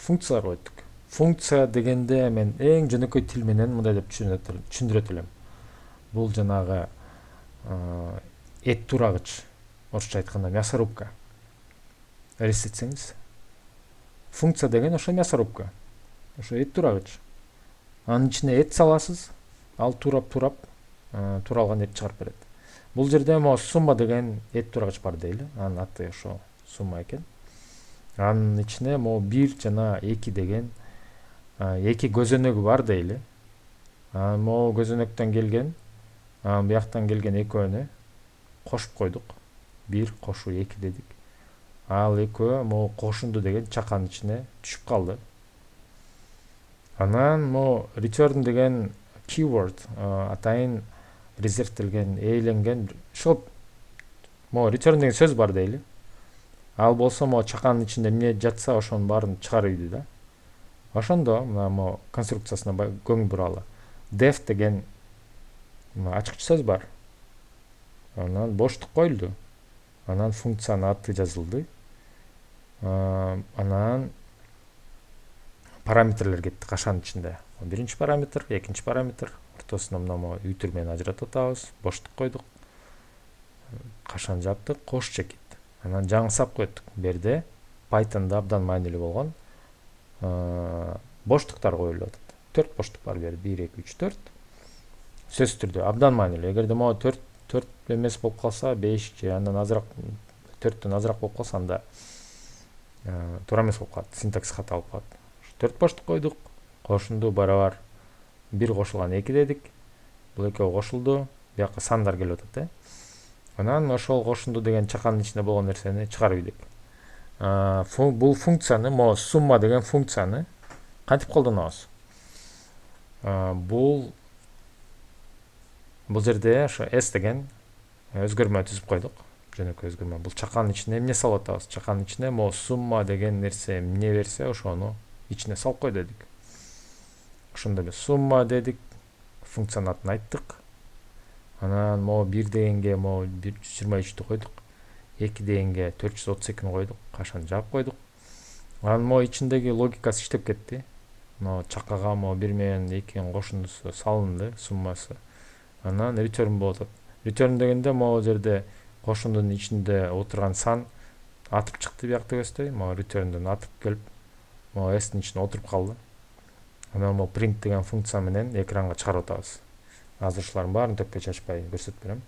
функциялар койдук. Функция дегенде мен эң жөнөкөй тил менен мындай деп түшүндүрөт элем. Бул жанагы эт турагыч, орусча айтканда мясорубка. Элестетсеңиз, функция деген ошо мясорубка, ошо эт турагыч. Анын ичине эт саласыз, ал турап туралган эт чыгарып берет. Бул жерде сумма деген эт турагыч бар дейли, анын аты ошо сумма экен. Анын ичине бир жана эки деген эки көзөнөгү бар дейли. Могу көзөнөктөн келген, бияктан келген экөөнү кошуп койдук. Бир кошуу эки дедик. Ал экөө могу кошунду деген чаканын ичине түшүп калды. Анан return деген keyword атайын резервтелген, ээленген, ошол return деген сөз бар дейли. Ал болсо чаканын ичинде эмне жатса ошонун баарын чыгарып ийди да. Ошондо мына конструкциясына көңүл буралы. Def деген ачкыч сөз бар. Анан боштук коюлду. Анан функциянын аты жазылды. Анан параметрлер кетти кашанын ичинде. Биринчи параметр, экинчи параметр, ортосуна мына ütүр менен ажыратып атабыз, боштук койдук. Кашан жаптык, кош чекит. Анан жаңы сап койдук. Берде Python'da абдан маанилүү болгон боштуктар коюлуп атат. 4 боштук бар бери, 1 2 3 4. Сөзсүз түрдө абдан маанилүү. Эгерде 4 эмес болуп калса, 5 же андан азыраак, 4төн азыраак болуп калса, анда туура эмес болуп калат, синтаксис хата болуп калат. 4 боштук койдук, кошунду барабар 1 кошулган 2 дедик. Бул экөө кошулду, бияка сандар келип атат, Анан ошол кошунду деген чаканын ичинде болгон нерсени чыгарып ийдик. Бул функцияны, сумма деген функцияны кантип колдонобуз? Бул жерде ошо s деген өзгөрмө түзүп койдук. Жөнөкөй өзгөрмө. Бул чаканын ичине эмне салып атабыз? Чаканын ичине сумма деген нерсе эмне берсе, ошону ичине салып кой дедик. Ошондо эле сумма дедик, функциянын атын айттык. Анан 1 дегенге 123'tü койдук. 2 дегенге 432'ni койдук. Кашан жаап койдук. Анан ичиндеги логикасы иштеп кетти. Чакага 1 менен 2'nin кошундусу салынды, суммасы. Анан return болуп атат. Return дегенде жерде кошундун ичинде отурган сан атып чыкты биякта көздөй. Return'дөн атып келип, s'нин ичине отуруп калды. Анан print деген функция менен экранга чыгарып атабыз. Азыр ушулардын баарын төкпөй чачпай көрсөтүп берем.